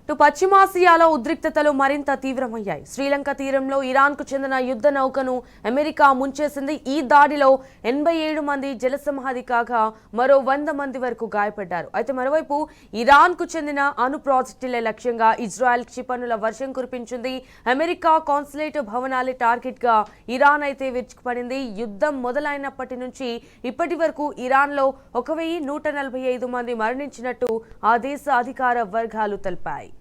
పశ్చిమాసియాలో ఉద్రిక్తతలు మరింత తీవ్రమయ్యాయి. శ్రీలంక తీరంలో ఇరాన్కు చెందిన యుద్ధ నౌకను అమెరికా ముంచేసింది. ఈ దాడిలో 87 మంది జలసమాధి కాగా మరో 100 మంది వరకు గాయపడ్డారు. అయితే మరోవైపు ఇరాన్కు చెందిన అణు ప్రాజెక్టులే లక్ష్యంగా ఇజ్రాయెల్ క్షిపణుల వర్షం కురిపించింది. అమెరికా కాన్సులేట్ భవనాలే టార్గెట్ గా ఇరాన్ అయితే విరుచుకుపడింది. యుద్ధం మొదలైనప్పటి నుంచి ఇప్పటి వరకు ఇరాన్లో 1145 మంది మరణించినట్టు ఆ దేశ అధికార వర్గాలు తెలిపాయి.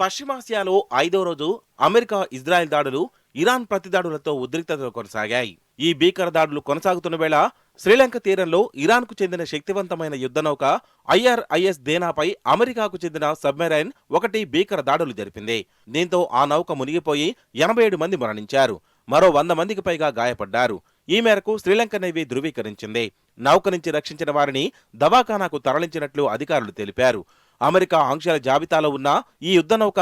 పశ్చిమాసియాలో 5వ రోజు అమెరికా ఇజ్రాయెల్ దాడులు, ఇరాన్ ప్రతిదాడులతో ఉద్రిక్తతలు కొనసాగాయి. ఈ భీకర దాడులు కొనసాగుతున్న వేళ శ్రీలంక తీరంలో ఇరాన్కు చెందిన శక్తివంతమైన యుద్ధనౌక IRIS దేనాపై అమెరికాకు చెందిన సబ్మెరైన్ ఒకటి భీకర దాడులు జరిపింది. దీంతో ఆ నౌక మునిగిపోయి 87 మంది మరణించారు. మరో 100 మందికి పైగా గాయపడ్డారు. ఈ మేరకు శ్రీలంక నేవీ ధృవీకరించింది. నౌక నుంచి రక్షించిన వారిని దవాఖానాకు తరలించినట్లు అధికారులు తెలిపారు. అమెరికా ఆంక్షల జాబితాలో ఉన్న ఈ యుద్ధనౌక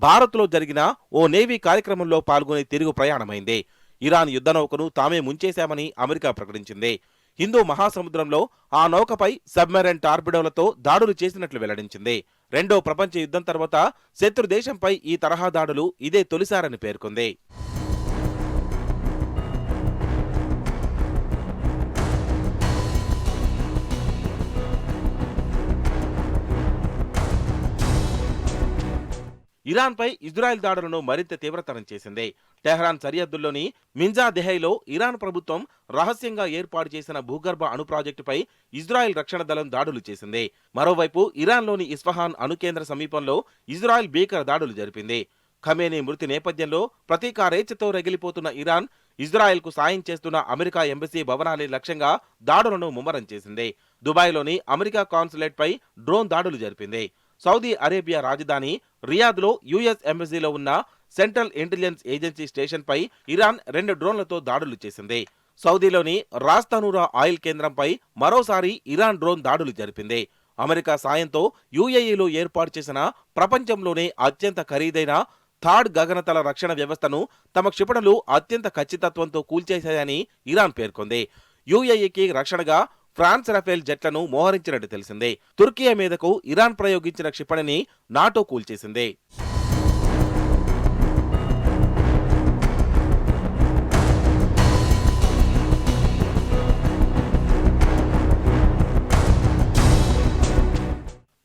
భారత్లో జరిగిన ఓ నేవీ కార్యక్రమంలో పాల్గొని తిరుగు ప్రయాణమైంది. ఇరాన్ యుద్ధనౌకను తామే ముంచేశామని అమెరికా ప్రకటించింది. హిందూ మహాసముద్రంలో ఆ నౌకపై సబ్మెరైన్ టార్పిడోలతో దాడులు చేసినట్లు వెల్లడించింది. రెండో ప్రపంచ యుద్ధం తర్వాత శత్రు దేశంపై ఈ తరహా దాడులు ఇదే తొలిసారని పేర్కొంది. ఇరాన్పై ఇజ్రాయెల్ దాడులను మరింత తీవ్రతరం చేసింది. టెహ్రాన్ సరిహద్దుల్లోని మింజా దెహైలో ఇరాన్ ప్రభుత్వం రహస్యంగా ఏర్పాటు చేసిన భూగర్భ అణు ప్రాజెక్టుపై ఇజ్రాయెల్ రక్షణ దళం దాడులు చేసింది. మరోవైపు ఇరాన్లోని ఇస్ఫహాన్ అణు కేంద్ర సమీపంలో ఇజ్రాయెల్ భీకర దాడులు జరిపింది. ఖమేనీ మృతి నేపథ్యంలో ప్రతీకారేచ్ఛతో రగిలిపోతున్న ఇరాన్ ఇజ్రాయెల్కు సాయం చేస్తున్న అమెరికా ఎంబసీ భవనాన్ని లక్ష్యంగా దాడులను ముమ్మరం చేసింది. దుబాయ్లోని అమెరికా కాన్సులేట్పై డ్రోన్ దాడులు జరిపింది. సౌదీ అరేబియా రాజధాని రియాద్లో యుఎస్ ఎంబసీలో ఉన్న సెంట్రల్ ఇంటెలిజెన్స్ ఏజెన్సీ స్టేషన్పై ఇరాన్ 2 డ్రోన్లతో దాడులు చేసింది. సౌదీలోని రాస్తానూరా ఆయిల్ కేంద్రంపై మరోసారి ఇరాన్ డ్రోన్ దాడులు జరిపింది. అమెరికా సాయంతో యుఏఈలో ఏర్పాటు చేసిన ప్రపంచంలోనే అత్యంత ఖరీదైన థాడ్ గగనతల రక్షణ వ్యవస్థను తమ క్షిపణులు అత్యంత ఖచ్చితత్వంతో కూల్చేశాయని ఇరాన్ పేర్కొంది. యుఏఈకి రక్షణగా ఫ్రాన్స్ రఫేల్ జెట్లను మోహరించినట్టు తెలిసింది. తుర్కియా మీదకు ఇరాన్ ప్రయోగించిన క్షిపణిని నాటో కూల్చేసింది.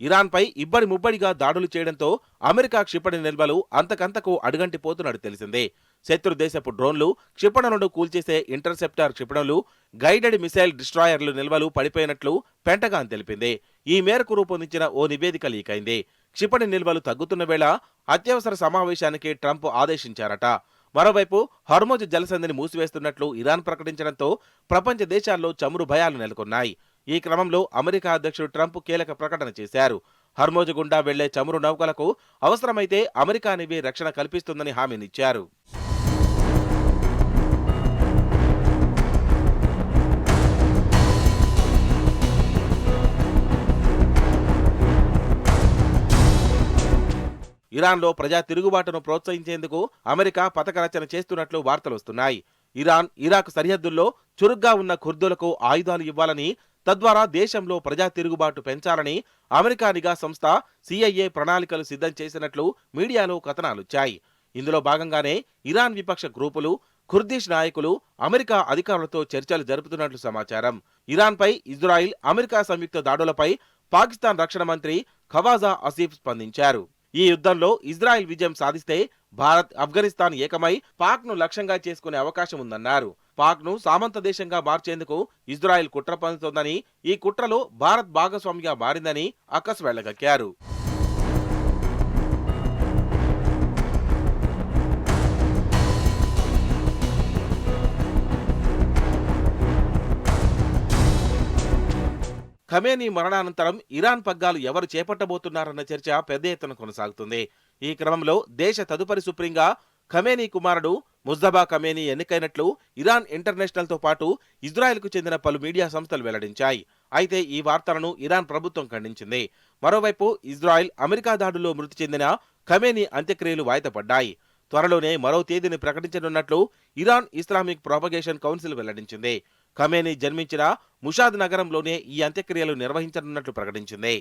ఇరాన్పై ఇబ్బడి ముబ్బడిగా దాడులు చేయడంతో అమెరికా క్షిపణి నిల్వలు అంతకంతకు అడుగంటిపోతున్నట్టు తెలిసిందే. శత్రు దేశపు డ్రోన్లు, క్షిపణులను కూల్చేసే ఇంటర్సెప్టార్ క్షిపణులు, గైడెడ్ మిసైల్ డిస్ట్రాయర్లు నిల్వలు పడిపోయినట్లు పెంటగాన్ తెలిపింది. ఈ మేరకు రూపొందించిన ఓ నివేదిక లీక్ అయింది. క్షిపణి నిల్వలు తగ్గుతున్న వేళ అత్యవసర సమావేశానికి ట్రంప్ ఆదేశించారట. మరోవైపు హర్మోజ్ జలసంధిని మూసివేస్తున్నట్లు ఇరాన్ ప్రకటించడంతో ప్రపంచ దేశాల్లో చమురు భయాలు నెలకొన్నాయి. ఈ క్రమంలో అమెరికా అధ్యక్షుడు ట్రంప్ కీలక ప్రకటన చేశారు. హర్మోజ్ గుండా వెళ్లే చమురు నౌకలకు అవసరమైతే అమెరికా నేవీ రక్షణ కల్పిస్తుందని హామీనిచ్చారు. ఇరాన్లో ప్రజా తిరుగుబాటును ప్రోత్సహించేందుకు అమెరికా పథక రచన చేస్తున్నట్లు వార్తలొస్తున్నాయి. ఇరాన్, ఇరాక్ సరిహద్దుల్లో చురుగ్గా ఉన్న కుర్దులకు ఆయుధాలు ఇవ్వాలని, తద్వారా దేశంలో ప్రజా తిరుగుబాటు పెంచాలని అమెరికా నిఘా సంస్థ CIA ప్రణాళికలు సిద్ధం చేసినట్లు మీడియాలో కథనాలొచ్చాయి. ఇందులో భాగంగానే ఇరాన్ విపక్ష గ్రూపులు, కుర్దిష్ నాయకులు అమెరికా అధికారులతో చర్చలు జరుపుతున్నట్లు సమాచారం. ఇరాన్పై ఇజ్రాయిల్, అమెరికా సంయుక్త దాడులపై పాకిస్తాన్ రక్షణ మంత్రి ఖవాజా ఆసిఫ్ స్పందించారు. ఈ యుద్ధంలో ఇజ్రాయెల్ విజయం సాధిస్తే భారత్, ఆఫ్ఘనిస్తాన్ ఏకమై పాక్ను లక్ష్యంగా చేసుకునే అవకాశం ఉందన్నారు. పాక్ను సామంత దేశంగా మార్చేందుకు ఇజ్రాయెల్ కుట్ర పన్నుతోందని, ఈ కుట్రలో భారత్ భాగస్వామిగా మారిందని అక్కసు వెళ్లగక్కారు. ఖమేనీ మరణానంతరం ఇరాన్ పగ్గాలు ఎవరు చేపట్టబోతున్నారన్న చర్చ పెద్ద ఎత్తున కొనసాగుతుంది. ఈ క్రమంలో దేశ తదుపరి సుప్రీంగా ఖమేనీ కుమారుడు ముజ్తబా ఖమేనీ ఎన్నికైనట్లు ఇరాన్ ఇంటర్నేషనల్తో పాటు ఇజ్రాయెల్కు చెందిన పలు మీడియా సంస్థలు వెల్లడించాయి. అయితే ఈ వార్తలను ఇరాన్ ప్రభుత్వం ఖండించింది. మరోవైపు ఇజ్రాయెల్, అమెరికా దాడుల్లో మృతి చెందిన ఖమేనీ అంత్యక్రియలు వాయిదా పడ్డాయి. త్వరలోనే మరో తేదీని ప్రకటించనున్నట్లు ఇరాన్ ఇస్లామిక్ ప్రాపగేషన్ కౌన్సిల్ వెల్లడించింది. ఖమేనీ జన్మించిన ముషాద్ నగరంలోనే ఈ అంత్యక్రియలు నిర్వహించనున్నట్లు ప్రకటించింది.